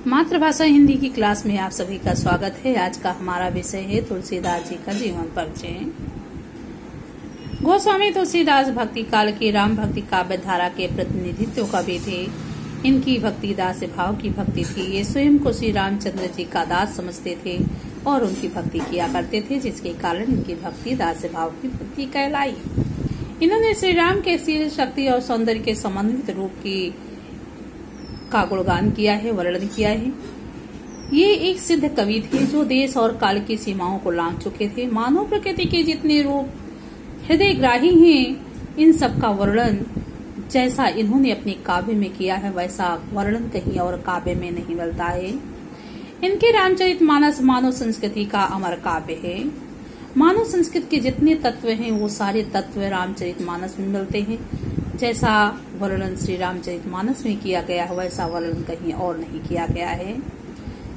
मातृभाषा हिंदी की क्लास में आप सभी का स्वागत है। आज का हमारा विषय है तुलसीदास जी का जीवन परिचय। गोस्वामी तुलसीदास भक्ति काल के राम भक्ति काव्य धारा के प्रतिनिधित्व कवि थे। इनकी भक्ति दास भाव की भक्ति थी। ये स्वयं को श्री रामचंद्र जी का दास समझते थे और उनकी भक्ति किया करते थे, जिसके कारण इनकी भक्ति दास भाव की भक्ति कहलाई। इन्होंने श्री राम के शील, शक्ति और सौंदर्य के समन्वित रूप का गुणगान किया है, वर्णन किया है। ये एक सिद्ध कवि थे जो देश और काल की सीमाओं को लांघ चुके थे। मानव प्रकृति के जितने रूप हृदयग्राही हैं, इन सब का वर्णन जैसा इन्होंने अपने काव्य में किया है, वैसा वर्णन कहीं और काव्य में नहीं मिलता है। इनके रामचरितमानस मानव संस्कृति का अमर काव्य है। मानव संस्कृति के जितने तत्व हैं, वो सारे तत्व रामचरितमानस में मिलते हैं। जैसा वर्णन श्री रामचरितमानस में किया गया है, वैसा वर्णन कहीं और नहीं किया गया है।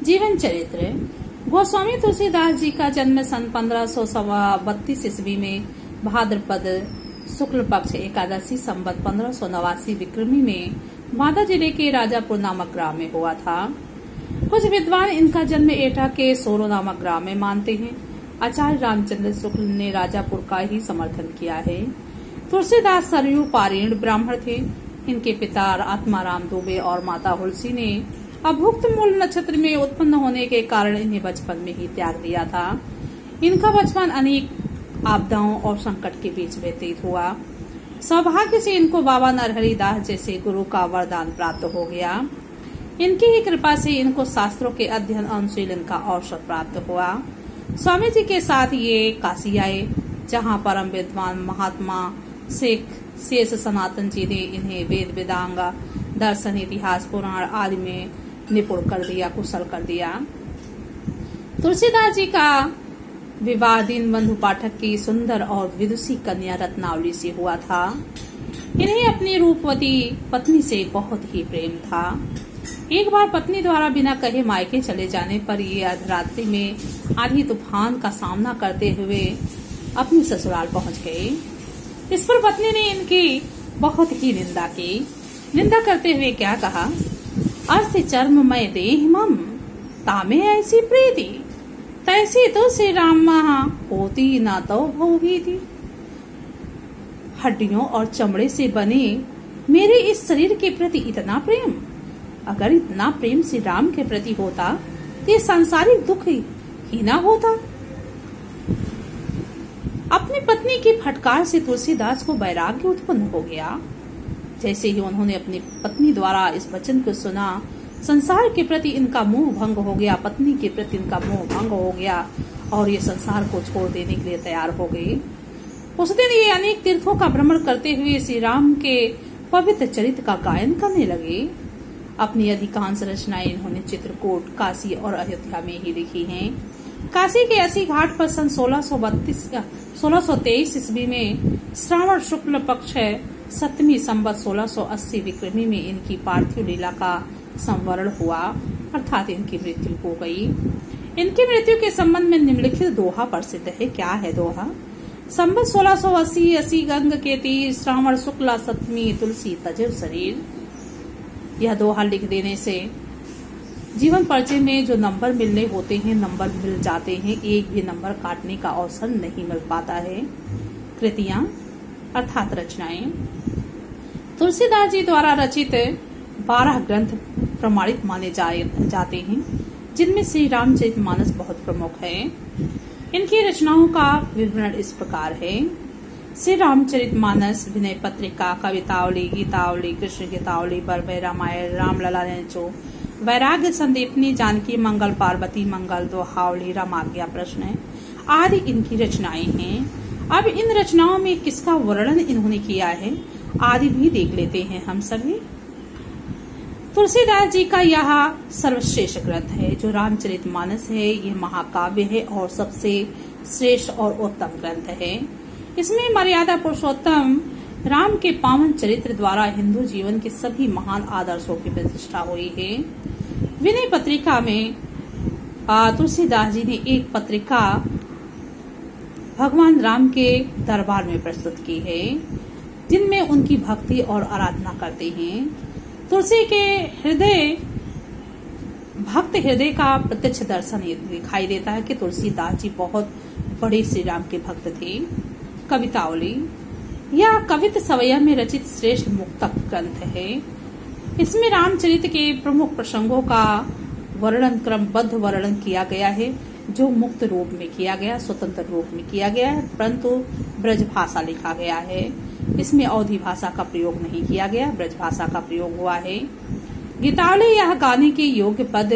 जीवन चरित्र। गोस्वामी तुलसीदास जी का जन्म सन 1532 ईस्वी में भाद्रपद शुक्ल पक्ष एकादशी संवत 1589 विक्रमी में बांदा जिले के राजापुर नामक ग्राम में हुआ था। कुछ विद्वान इनका जन्म एटा के सोरो नामक ग्राम में मानते हैं। आचार्य रामचंद्र शुक्ल ने राजापुर का ही समर्थन किया है। तुलसीदास सरयू पारीण ब्राह्मण थे। इनके पिता आत्माराम दुबे और माता हुलसी ने अभुक्त मूल नक्षत्र में उत्पन्न होने के कारण इन्हें बचपन में ही त्याग दिया था। इनका बचपन अनेक आपदाओं और संकट के बीच व्यतीत हुआ। सौभाग्य से इनको बाबा नरहरि दास जैसे गुरु का वरदान प्राप्त हो गया। इनकी ही कृपा से इनको शास्त्रों के अध्ययन अनुशीलन का अवसर प्राप्त हुआ। स्वामी जी के साथ ये काशी आए, जहाँ परम विद्वान महात्मा शेष सनातन जी ने इन्हें वेद वेदांग दर्शन इतिहास पुराण आदि में निपुण कर दिया, कुशल कर दिया। तुलसीदास जी का विवाह दीनबंधु पाठक की सुंदर और विदुषी कन्या रत्नावली से हुआ था। इन्हें अपनी रूपवती पत्नी से बहुत ही प्रेम था। एक बार पत्नी द्वारा बिना कहे मायके चले जाने पर ये अर्धरात्रि में आंधी तूफान का सामना करते हुए अपनी ससुराल पहुंच गए। इस पर पत्नी ने इनकी बहुत ही निंदा की। निंदा करते हुए क्या कहा? अर्थ चर्म मैं देह मम तामे ऐसी प्रीति तैसी तो श्री राम महा होती ना तो भौभीति। हड्डियों और चमड़े से बने मेरे इस शरीर के प्रति इतना प्रेम, अगर इतना प्रेम श्री राम के प्रति होता तो ये सांसारिक दुख ही ना होता। अपनी पत्नी की फटकार से तुलसीदास को वैराग्य उत्पन्न हो गया। जैसे ही उन्होंने अपनी पत्नी द्वारा इस वचन को सुना, संसार के प्रति इनका मोह भंग हो गया, पत्नी के प्रति इनका मोह भंग हो गया और ये संसार को छोड़ देने के लिए तैयार हो गई। उस दिन ये अनेक तीर्थों का भ्रमण करते हुए श्री राम के पवित्र चरित्र का गायन करने लगे। अपनी अधिकांश रचनाएं इन्होंने चित्रकूट, काशी और अयोध्या में ही लिखी हैं। काशी के अस्सी घाट पर सन 1623 ईस्वी में श्रावण शुक्ल पक्ष 7वीं संवत 1680 विक्रमी में इनकी पार्थिव लीला का संवरण हुआ, अर्थात इनकी मृत्यु हो गई। इनकी मृत्यु के संबंध में निम्नलिखित दोहा प्रसिद्ध है। क्या है दोहा? संवत 1680 गंग के तीर श्रावण शुक्ला 7वीं तुलसी तजर शरीर। यह दोहा लिख देने से जीवन परिचय में जो नंबर मिलने होते हैं, नंबर मिल जाते हैं। एक भी नंबर काटने का अवसर नहीं मिल पाता है। कृतियां अर्थात रचनाएं। तुलसीदास जी द्वारा रचित 12 ग्रंथ प्रमाणित माने जाते हैं, जिनमें श्री रामचरितमानस बहुत प्रमुख है। इनकी रचनाओं का विवरण इस प्रकार है। श्री रामचरितमानस, विनय पत्रिका, कवितावली, गीतावली, कृष्ण गीतावली, बरबय रामायण, रामलला नेचो, वैराग्य संदीपनी, जानकी मंगल, पार्वती मंगल, दोहावली, रामाज्ञा प्रश्न आदि इनकी रचनाएं हैं। अब इन रचनाओं में किसका वर्णन इन्होंने किया है आदि भी देख लेते हैं हम सभी। तुलसीदास जी का यह सर्वश्रेष्ठ ग्रंथ है जो रामचरितमानस है। यह महाकाव्य है और सबसे श्रेष्ठ और उत्तम ग्रंथ है। इसमें मर्यादा पुरुषोत्तम राम के पावन चरित्र द्वारा हिंदू जीवन के सभी महान आदर्शों की प्रतिष्ठा हुई है। विनय पत्रिका में तुलसीदास जी ने एक पत्रिका भगवान राम के दरबार में प्रस्तुत की है, जिनमें उनकी भक्ति और आराधना करते हैं। तुलसी के हृदय भक्त हृदय का प्रत्यक्ष दर्शन दिखाई देता है कि तुलसीदास जी बहुत बड़े श्री राम के भक्त थे। कवितावली यह कवित सवैया में रचित श्रेष्ठ मुक्तक ग्रंथ है। इसमें रामचरित के प्रमुख प्रसंगों का वर्णन क्रमबद्ध वर्णन किया गया है, जो मुक्त रूप में किया गया, स्वतंत्र रूप में किया गया है, परंतु ब्रज भाषा लिखा गया है। इसमें अवधी भाषा का प्रयोग नहीं किया गया, ब्रज भाषा का प्रयोग हुआ है। गीतावली यह गाने के योग्य पद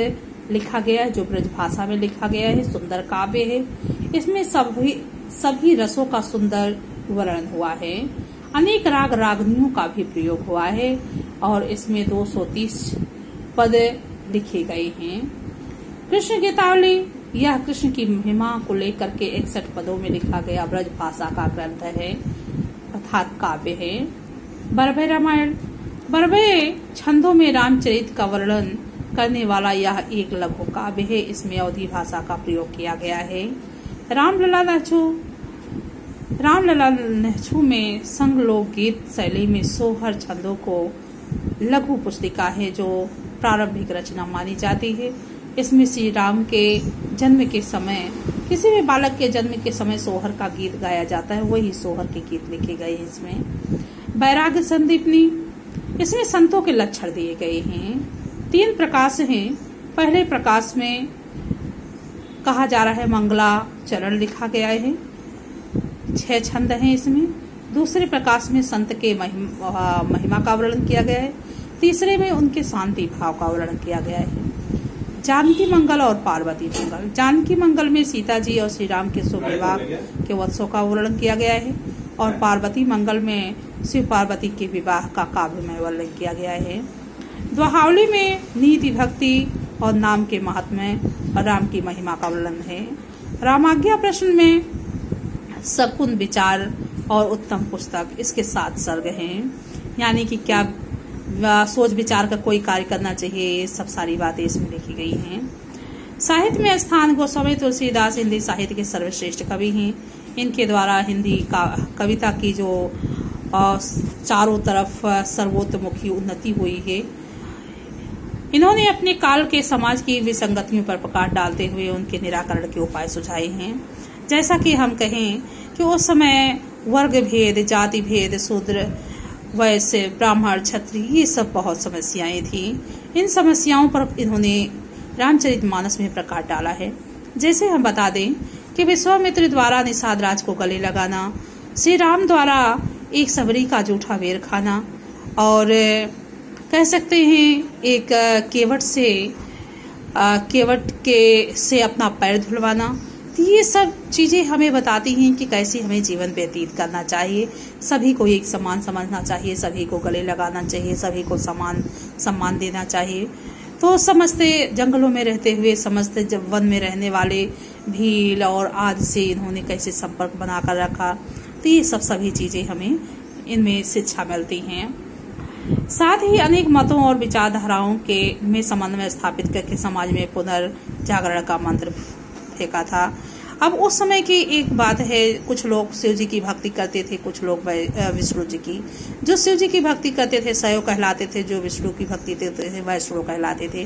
लिखा गया है, जो ब्रज भाषा में लिखा गया है। सुंदर काव्य है, इसमें सभी रसों का सुंदर वर्णन हुआ है। अनेक राग रागनियों का भी प्रयोग हुआ है और इसमें 230 पद लिखे गए हैं। कृष्ण गीतावली यह कृष्ण की महिमा को लेकर के 61 पदों में लिखा गया ब्रज भाषा का ग्रंथ है, अर्थात काव्य है। बरभय रामायण बरभय छंदों में रामचरित का वर्णन करने वाला यह एक लघु काव्य है। इसमें अवधी भाषा का प्रयोग किया गया है। रामलला नहछू में संग लोकगीत शैली में सोहर छंदों को लघु पुस्तिका है, जो प्रारंभिक रचना मानी जाती है। इसमें श्री राम के जन्म के समय, किसी भी बालक के जन्म के समय सोहर का गीत गाया जाता है, वही सोहर के गीत लिखे गए हैं। इसमें वैराग्य संदीपनी, इसमें संतों के लक्षण दिए गए हैं। 3 प्रकाश हैं। पहले प्रकाश में कहा जा रहा है मंगला चरण लिखा गया है, 6 छंद हैं इसमें। दूसरे प्रकाश में संत के महिमा का वर्णन किया गया है। तीसरे में उनके शांति भाव का वर्णन किया गया है। जानकी मंगल और पार्वती मंगल, जानकी मंगल में सीता जी और श्री राम के शुभ विवाह के उत्सव का वर्णन किया गया है और पार्वती मंगल में शिव पार्वती के विवाह का काव्यमय वर्णन किया गया है। दोहावली में नीति भक्ति और नाम के महात्म्य और राम की महिमा का वर्णन है। रामाज्ञा प्रश्न में सकुन विचार और उत्तम पुस्तक, इसके 7 सर्ग हैं, यानी कि क्या सोच विचार का कोई कार्य करना चाहिए, सब सारी बातें इसमें लिखी गई हैं। साहित्य में स्थान गोस्वामी तुलसीदास हिंदी साहित्य के सर्वश्रेष्ठ कवि हैं। इनके द्वारा हिंदी कविता की जो चारों तरफ सर्वोत्तमुखी उन्नति हुई है। इन्होंने अपने काल के समाज की विसंगतियों पर प्रकाश डालते हुए उनके निराकरण के उपाय सुझाए हैं। जैसा कि हम कहें कि उस समय वर्ग भेद, जाति भेद, शूद्र, वैश्य, ब्राह्मण, क्षत्रिय, ये सब बहुत समस्याएं थी। इन समस्याओं पर इन्होंने रामचरितमानस में प्रकाश डाला है। जैसे हम बता दें कि विश्वामित्र द्वारा निषाद राज को गले लगाना, श्री राम द्वारा एक सबरी का जूठा बेर खाना, और कह सकते हैं एक केवट से अपना पैर धुलवाना। तो ये सब चीजें हमें बताती हैं कि कैसे हमें जीवन व्यतीत करना चाहिए। सभी को एक समान समझना चाहिए, सभी को गले लगाना चाहिए, सभी को समान सम्मान देना चाहिए। तो समस्त जंगलों में रहते हुए, समस्त वन में रहने वाले भील और आदि से इन्होंने कैसे संपर्क बनाकर रखा, तो ये सभी चीजें हमें इनमें शिक्षा मिलती हैं। साथ ही अनेक मतों और विचारधाराओं के में समन्वय स्थापित करके समाज में पुनर्जागरण का मंत्र फेंका था। अब उस समय की एक बात है, कुछ लोग शिव जी की भक्ति करते थे, कुछ लोग विष्णु जी की। जो शिव जी की भक्ति करते थे शैव कहलाते थे, जो विष्णु की भक्ति करते थे वैष्णव कहलाते थे।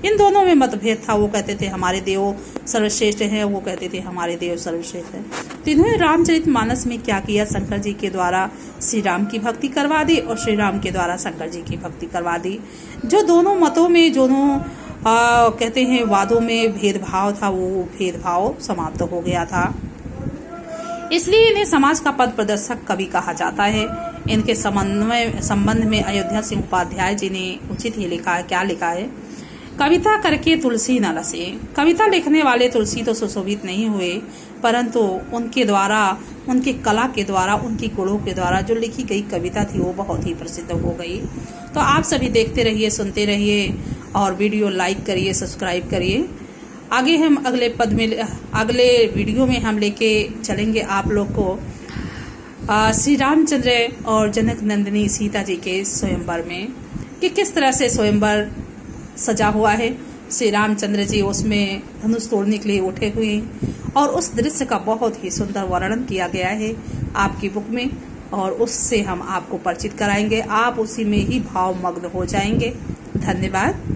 इन दोनों में मतभेद था। वो कहते थे हमारे देव सर्वश्रेष्ठ हैं, वो कहते थे हमारे देव सर्वश्रेष्ठ हैं। तो इन्होंने रामचरितमानस में क्या किया, शंकर जी के द्वारा श्री राम की भक्ति करवा दी और श्री राम के द्वारा शंकर जी की भक्ति करवा दी। जो दोनों मतों में, दोनों कहते हैं वादों में भेदभाव था, वो भेदभाव समाप्त हो गया था। इसलिए इन्हें समाज का पथ प्रदर्शक कवि कहा जाता है। इनके संबंध में अयोध्या सिंह उपाध्याय जी ने उचित ही लिखा है। क्या लिखा है? कविता करके तुलसी न रसे। कविता लिखने वाले तुलसी तो सुशोभित नहीं हुए, परंतु उनके द्वारा, उनके कला के द्वारा, उनकी गुणों के द्वारा जो लिखी गई कविता थी वो बहुत ही प्रसिद्ध हो गई। तो आप सभी देखते रहिए, सुनते रहिए और वीडियो लाइक करिए, सब्सक्राइब करिए। आगे हम अगले वीडियो में हम लेके चलेंगे आप लोग को श्री रामचंद्र और जनक नंदिनी सीता जी के स्वयंवर में, कि किस तरह से स्वयंवर सजा हुआ है। श्री रामचंद्र जी उसमें धनुष तोड़ने के लिए उठे हुए और उस दृश्य का बहुत ही सुंदर वर्णन किया गया है आपकी बुक में, और उससे हम आपको परिचित कराएंगे। आप उसी में ही भावमग्न हो जाएंगे। धन्यवाद।